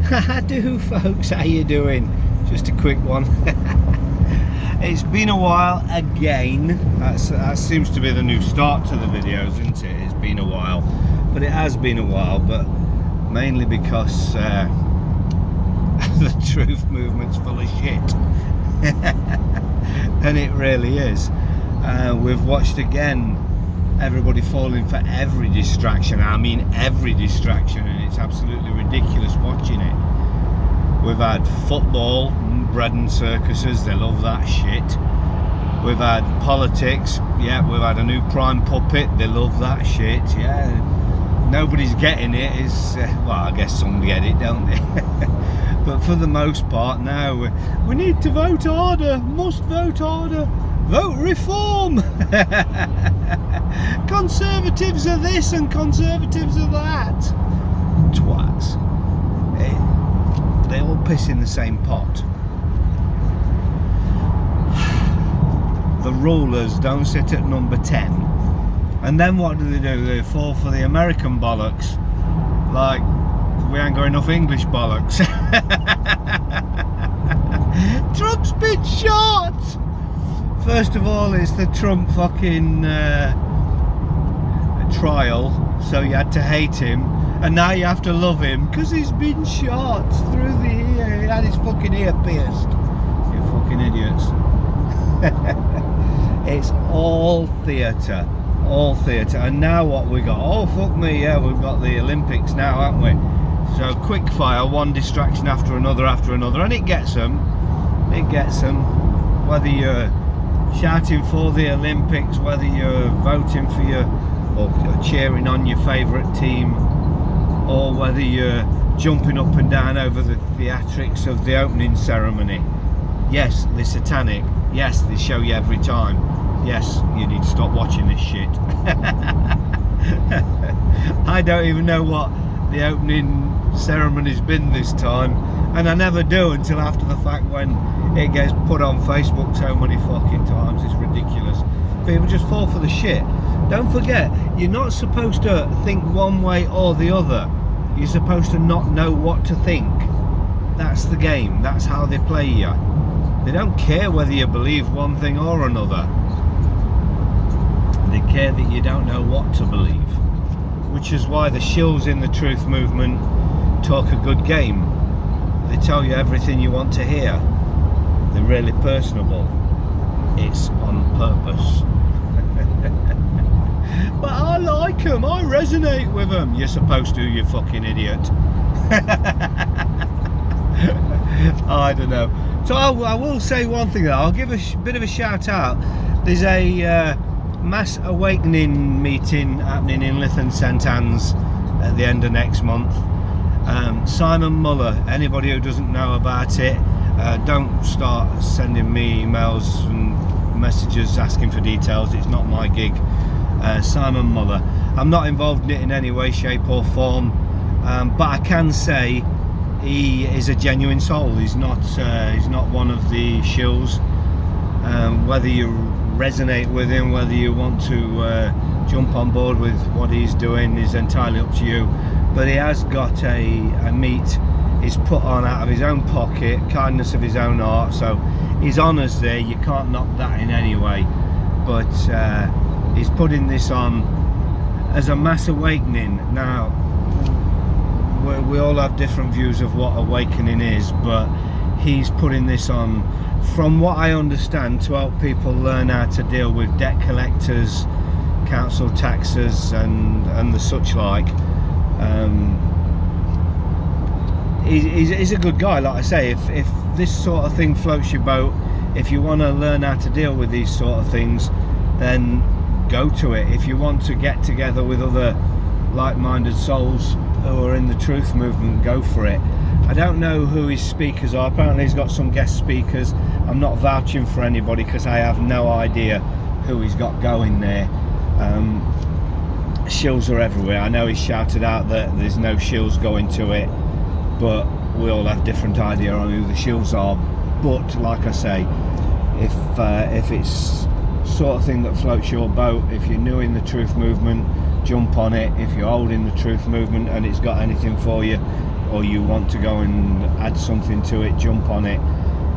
How do, folks? How you doing? Just a quick one. It's been a while again. That seems to be the new start to the videos, isn't it? It's been a while, but it has been a while, but mainly because the truth movement's full of shit. And it really is. We've watched again everybody falling for every distraction. I mean every distraction, and it's absolutely ridiculous watching it. We've had football, bread and circuses, they love that shit. We've had politics, yeah, we've had a new prime puppet, they love that shit, yeah. Nobody's getting it, well, I guess some get it, don't they? But for the most part now, we need to vote harder, must vote harder, vote reform. Conservatives are this and conservatives are that. Twats. They all piss in the same pot. The rulers don't sit at number 10. And then what do? They fall for the American bollocks. Like, we ain't got enough English bollocks. Trump's been shot! First of all, it's the Trump fucking trial, so you had to hate him, and now you have to love him because he's been shot through the ear. He had his fucking ear pierced. You fucking idiots. It's all theatre. All theatre. And now what we got? Oh fuck me, yeah, we've got the Olympics now, haven't we? So quick fire, one distraction after another, and it gets them. It gets them. Whether you're shouting for the Olympics, whether you're voting for or cheering on your favourite team, or whether you're jumping up and down over the theatrics of the opening ceremony. Yes, they're satanic. Yes, they show you every time. Yes, you need to stop watching this shit. I don't even know what the opening ceremony's been this time, and I never do until after the fact when it gets put on Facebook so many fucking times. It's ridiculous. People just fall for the shit. Don't forget, you're not supposed to think one way or the other. You're supposed to not know what to think. That's the game. That's how they play you. They don't care whether you believe one thing or another. They care that you don't know what to believe. Which is why the shills in the truth movement talk a good game. They tell you everything you want to hear. They're really personable. It's on purpose. But I like them, I resonate with them. You're supposed to, you fucking idiot. I don't know. So I will say one thing though, I'll give a bit of a shout out. There's a mass awakening meeting happening in Lytham St Anne's at the end of next month. Simon Muller, anybody who doesn't know about it, don't start sending me emails and messages asking for details, it's not my gig. Simon Muller, I'm not involved in it in any way, shape or form, but I can say he is a genuine soul. He's not one of the shills. Whether you resonate with him, whether you want to jump on board with what he's doing is entirely up to you, but he has got a meet he's put on out of his own pocket, kindness of his own heart, so his honour's there, you can't knock that in any way, but he's putting this on as a mass awakening. Now we all have different views of what awakening is, but he's putting this on, from what I understand, to help people learn how to deal with debt collectors, council taxes and the such like. He's a good guy, like I say. If this sort of thing floats your boat, if you want to learn how to deal with these sort of things, then go to it. If you want to get together with other like-minded souls who are in the truth movement, go for it. I don't know who his speakers are. Apparently he's got some guest speakers. I'm not vouching for anybody because I have no idea who he's got going there. Shills are everywhere. I know he shouted out that there's no shills going to it, but we all have different idea on who the shills are. But like I say, if it's sort of thing that floats your boat, if you're new in the truth movement, jump on it. If you're old in the truth movement and it's got anything for you, or you want to go and add something to it, jump on it.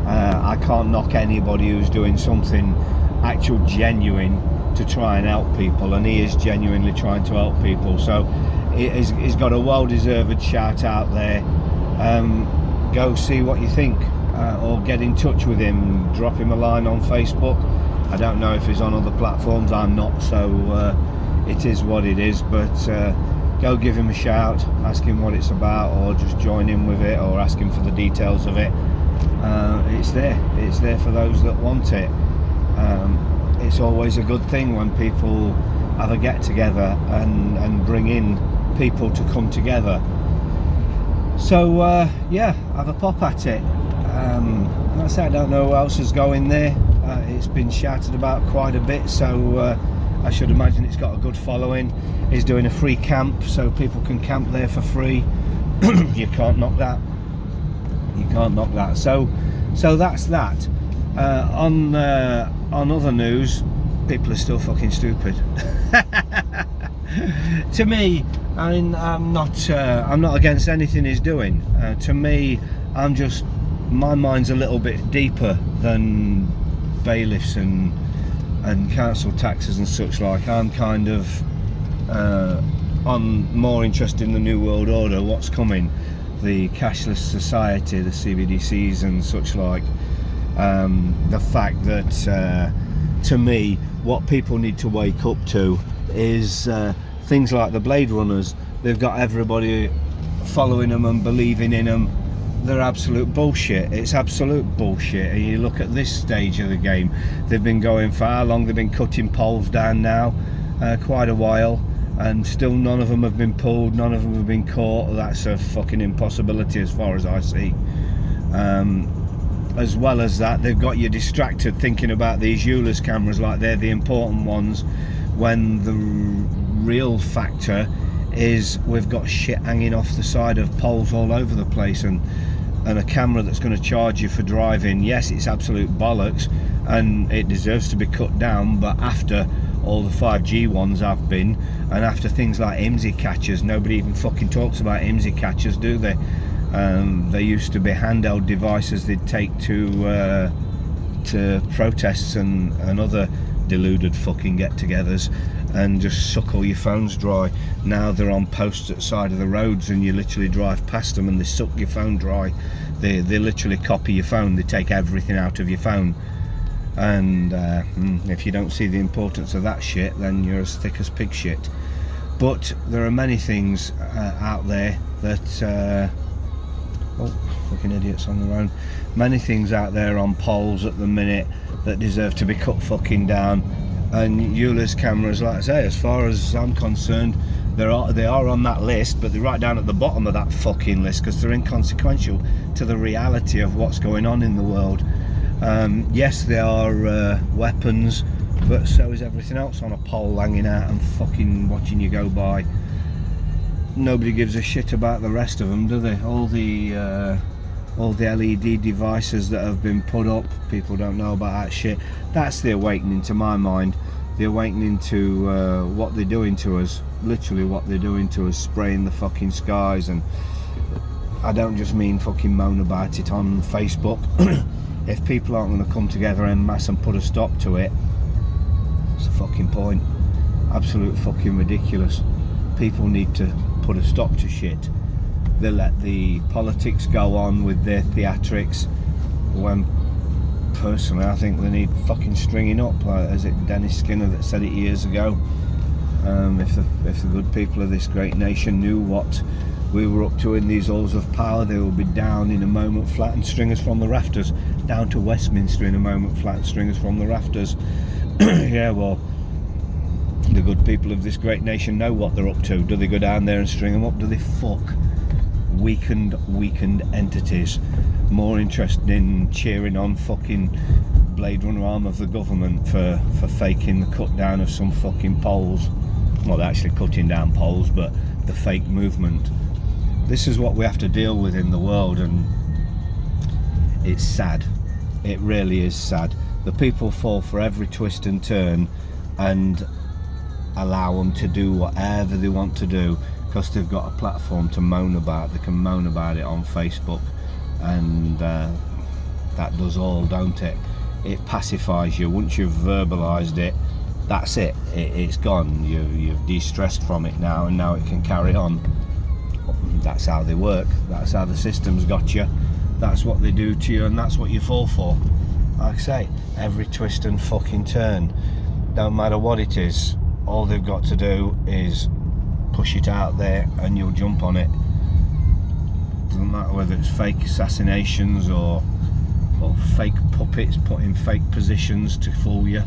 I can't knock anybody who's doing something actual genuine to try and help people, and he is genuinely trying to help people, so he's got a well-deserved shout out there. Go see what you think, or get in touch with him, drop him a line on Facebook. I don't know if he's on other platforms, I'm not, so it is what it is, but go give him a shout, ask him what it's about, or just join in with it, or ask him for the details of it. It's there for those that want it. It's always a good thing when people have a get together and bring in people to come together. So yeah, have a pop at it. Like I say, I don't know who else is going there. It's been shouted about quite a bit, so I should imagine it's got a good following. He's doing a free camp, so people can camp there for free. You can't knock that. You can't knock that. So that's that. On other news, people are still fucking stupid. To me, I mean, I'm not against anything he's doing. To me, my mind's a little bit deeper than bailiffs and council taxes and such like. I'm kind of more interested in the New World Order, what's coming, the cashless society, the CBDCs and such like. The fact that to me, what people need to wake up to is things like the Blade Runners. They've got everybody following them and believing in them. They're absolute bullshit. It's absolute bullshit. And you look at this stage of the game, they've been going for how long? They've been cutting poles down now, quite a while, and still none of them have been pulled, none of them have been caught. That's a fucking impossibility as far as I see. As well as that, they've got you distracted thinking about these Eulers cameras like they're the important ones, when the real factor is we've got shit hanging off the side of poles all over the place, and a camera that's going to charge you for driving. Yes, it's absolute bollocks and it deserves to be cut down, but after all the 5G ones have been, and after things like IMSI catchers, nobody even fucking talks about IMSI catchers, do they? They used to be handheld devices they'd take to protests and other deluded fucking get-togethers and just suck all your phones dry. Now they're on posts at the side of the roads and you literally drive past them and they suck your phone dry. They literally copy your phone, they take everything out of your phone. And if you don't see the importance of that shit, then you're as thick as pig shit. But there are many things out there that oh, fucking idiots on the road. Many things out there on poles at the minute that deserve to be cut fucking down. And Eulers cameras, like I say, as far as I'm concerned, they are on that list, but they're right down at the bottom of that fucking list because they're inconsequential to the reality of what's going on in the world. Yes, they are weapons, but so is everything else on a pole hanging out and fucking watching you go by. Nobody gives a shit about the rest of them, do they? All the LED devices that have been put up, people don't know about that shit. That's the awakening to my mind. The awakening to what they're doing to us. Literally what they're doing to us, spraying the fucking skies. And I don't just mean fucking moan about it on Facebook. If people aren't going to come together en masse and put a stop to it, what's the fucking point? Absolute fucking ridiculous. People need to put a stop to shit. They let the politics go on with their theatrics, when personally I think they need fucking stringing up. Like, is it Dennis Skinner that said it years ago? If the good people of this great nation knew what we were up to in these halls of power, they would be down in a moment flat and string us from the rafters, down to Westminster in a moment flat and string us from the rafters. Yeah, well, the good people of this great nation know what they're up to. Do they go down there and string them up? Do they fuck weakened entities more interested in cheering on fucking Blade Runner arm of the government for faking the cut down of some fucking poles? Well, they're actually cutting down poles, but the fake movement. This is what we have to deal with in the world, and it's sad. It really is sad. The people fall for every twist and turn and allow them to do whatever they want to do, because they've got a platform to moan about. They can moan about it on Facebook, and that does all, don't it? It pacifies you. Once you've verbalized it, that's it. It's gone. You've de-stressed from it now, and now it can carry on. That's how they work. That's how the system's got you. That's what they do to you, and that's what you fall for. Like I say, every twist and fucking turn, don't matter what it is, all they've got to do is push it out there and you'll jump on it. Doesn't matter whether it's fake assassinations or fake puppets put in fake positions to fool you.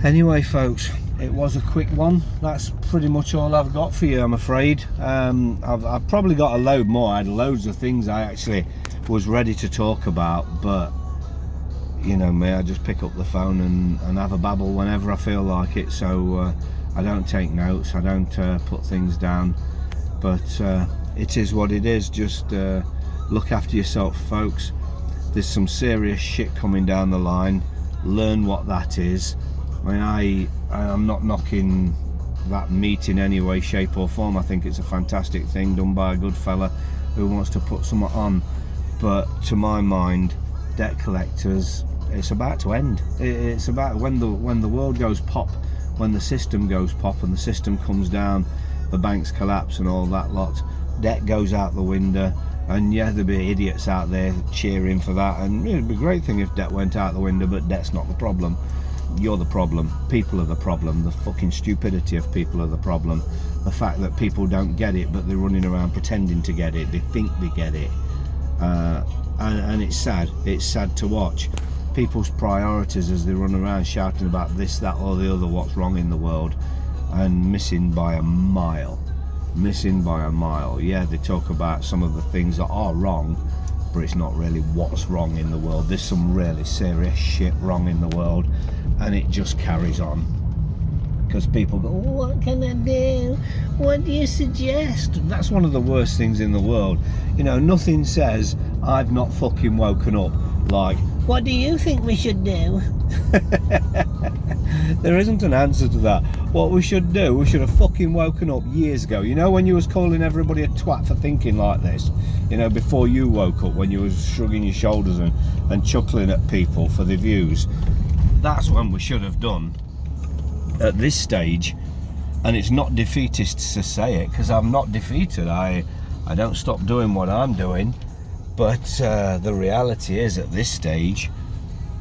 Anyway folks, it was a quick one. That's pretty much all I've got for you, I'm afraid. I've probably got a load more. I had loads of things I actually was ready to talk about, but you know me, I just pick up the phone and have a babble whenever I feel like it. So I don't take notes, I don't put things down, but it is what it is. Just look after yourself folks. There's some serious shit coming down the line. Learn what that is. I mean, I'm not knocking that meet in any way, shape or form. I think it's a fantastic thing done by a good fella who wants to put something on, but to my mind, debt collectors, it's about to end. It's about when the world goes pop, when the system goes pop and the system comes down, the banks collapse and all that lot, debt goes out the window. And yeah, there'll be idiots out there cheering for that, and it'd be a great thing if debt went out the window, but debt's not the problem. You're the problem. People are the problem. The fucking stupidity of people are the problem. The fact that people don't get it, but they're running around pretending to get it. They think they get it, and it's sad. It's sad to watch people's priorities as they run around shouting about this, that or the other, what's wrong in the world, and missing by a mile. Yeah, they talk about some of the things that are wrong, but it's not really what's wrong in the world. There's some really serious shit wrong in the world, and it just carries on because people go, what can I do? What do you suggest? That's one of the worst things in the world. You know, nothing says I've not fucking woken up like, what do you think we should do? There isn't an answer to that. What we should do, we should have fucking woken up years ago. You know, when you was calling everybody a twat for thinking like this, you know, before you woke up, when you was shrugging your shoulders and chuckling at people for the views, that's when we should have done at this stage. And it's not defeatist to say it, because I'm not defeated. I don't stop doing what I'm doing, but the reality is at this stage,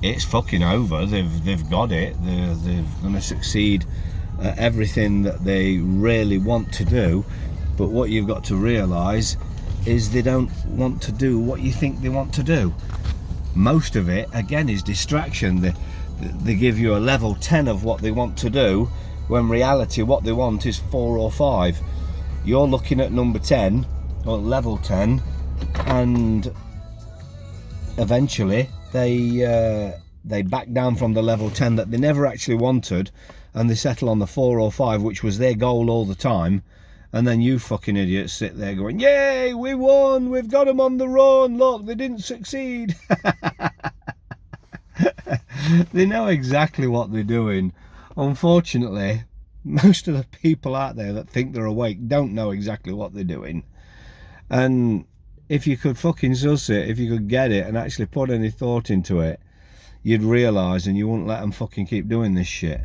it's fucking over. They've got it. They're going to succeed at everything that they really want to do. But what you've got to realise is they don't want to do what you think they want to do. Most of it, again, is distraction. They give you a level 10 of what they want to do, when reality what they want is 4 or 5. You're looking at number 10 or level 10, and eventually they back down from the level 10 that they never actually wanted, and they settle on the 4 or 5, which was their goal all the time. And then you fucking idiots sit there going, yay, we won, we've got them on the run, look, they didn't succeed. They know exactly what they're doing. Unfortunately, most of the people out there that think they're awake don't know exactly what they're doing. And if you could fucking suss it, if you could get it and actually put any thought into it, you'd realise, and you wouldn't let them fucking keep doing this shit.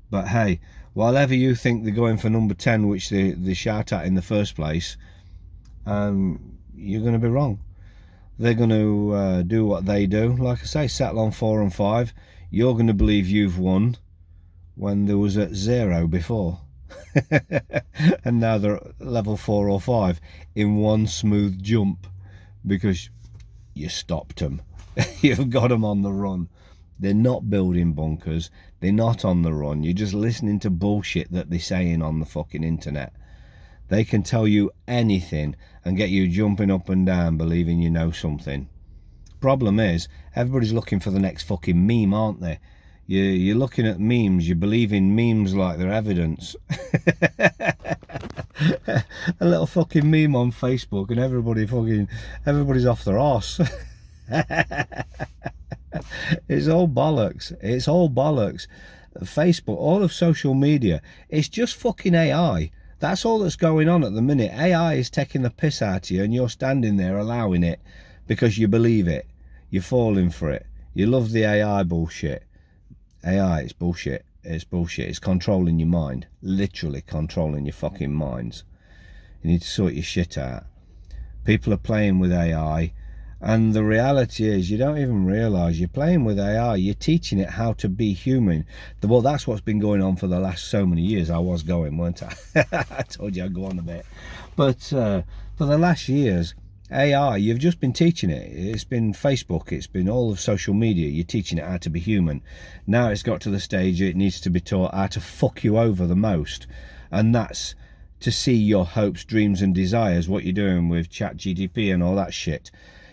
But hey, whatever you think they're going for number 10, which they shout at in the first place, you're going to be wrong. They're going to do what they do. Like I say, settle on 4 and 5. You're going to believe you've won when there was at 0 before. And now they're at level 4 or 5 in one smooth jump because you stopped them. You've got them on the run. They're not building bunkers. They're not on the run. You're just listening to bullshit that they're saying on the fucking internet. They can tell you anything and get you jumping up and down believing you know something. Problem is, everybody's looking for the next fucking meme, aren't they? You're looking at memes, you believe in memes like they're evidence. A little fucking meme on Facebook and everybody's off their arse. It's all bollocks. It's all bollocks. Facebook, all of social media, it's just fucking AI. That's all that's going on at the minute. AI is taking the piss out of you, and you're standing there allowing it because you believe it. You're falling for it. You love the AI bullshit. AI, it's bullshit. It's bullshit. It's controlling your mind. Literally controlling your fucking minds. You need to sort your shit out. People are playing with AI, and the reality is you don't even realise you're playing with AI. You're teaching it how to be human. Well, that's what's been going on for the last so many years. I was going, weren't I? I told you I'd go on a bit. But for the last years, AI, you've just been teaching it. It's been Facebook, it's been all of social media. You're teaching it how to be human. Now it's got to the stage it needs to be taught how to fuck you over the most, and that's to see your hopes, dreams and desires, what you're doing with ChatGPT and all that shit.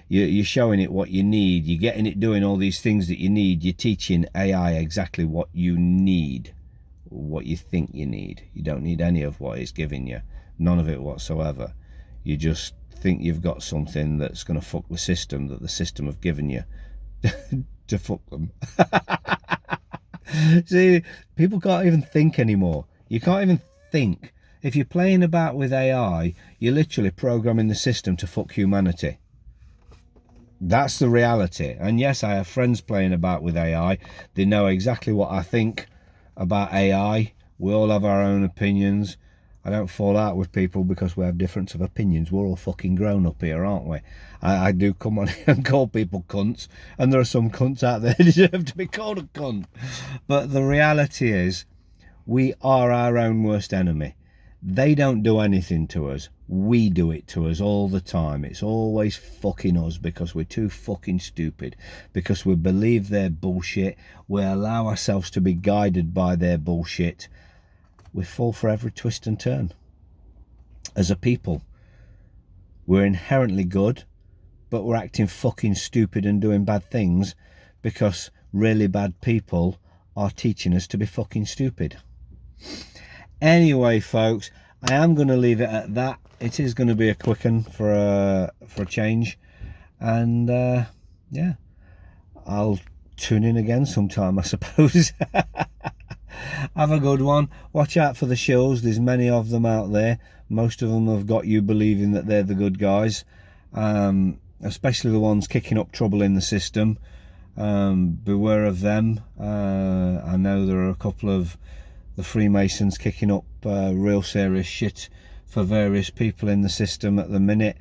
You're showing it what you need. You're getting it doing all these things that you need. You're teaching AI exactly what you need, what you think you need. You don't need any of what it's giving you. None of it whatsoever. You just think you've got something that's going to fuck the system that the system have given you to fuck them. See, people can't even think anymore. You can't even think. If you're playing about with AI, you're literally programming the system to fuck humanity. That's the reality. And yes, I have friends playing about with AI. They know exactly what I think about AI. We all have our own opinions. I don't fall out with people because we have difference of opinions. We're all fucking grown up here, aren't we? I do come on here and call people cunts, and there are some cunts out there who deserve to be called a cunt. But the reality is, we are our own worst enemy. They don't do anything to us. We do it to us all the time. It's always fucking us because we're too fucking stupid, because we believe their bullshit. We allow ourselves to be guided by their bullshit. We fall for every twist and turn. As a people, we're inherently good, but we're acting fucking stupid and doing bad things because really bad people are teaching us to be fucking stupid. Anyway, folks, I am going to leave it at that. It is going to be a quick one for a change, and yeah, I'll tune in again sometime, I suppose. Have a good one. Watch out for the shills. There's many of them out there. Most of them have got you believing that they're the good guys, especially the ones kicking up trouble in the system. Beware of them. I know there are a couple of the Freemasons kicking up real serious shit for various people in the system at the minute,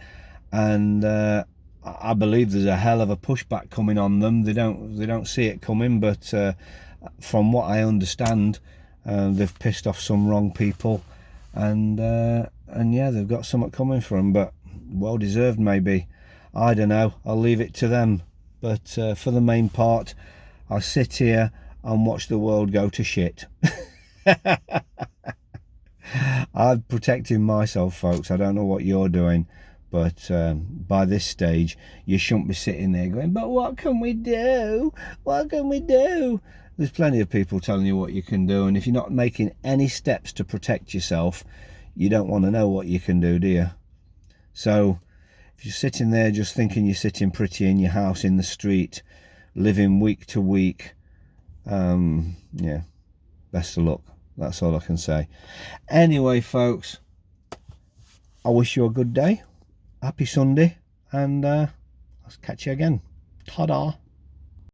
and I believe there's a hell of a pushback coming on them. They don't see it coming, but from what I understand, they've pissed off some wrong people, and yeah, they've got something coming for them, but well deserved maybe. I don't know. I'll leave it to them. But for the main part, I sit here and watch the world go to shit. I'm protecting myself, folks. I don't know what you're doing, but by this stage you shouldn't be sitting there going, but what can we do? What can we do? There's plenty of people telling you what you can do, and if you're not making any steps to protect yourself, you don't want to know what you can do you? So if you're sitting there just thinking you're sitting pretty in your house, in the street, living week to week, yeah, best of luck. That's all I can say. Anyway, folks, I wish you a good day. Happy Sunday, and I'll catch you again. Ta-da.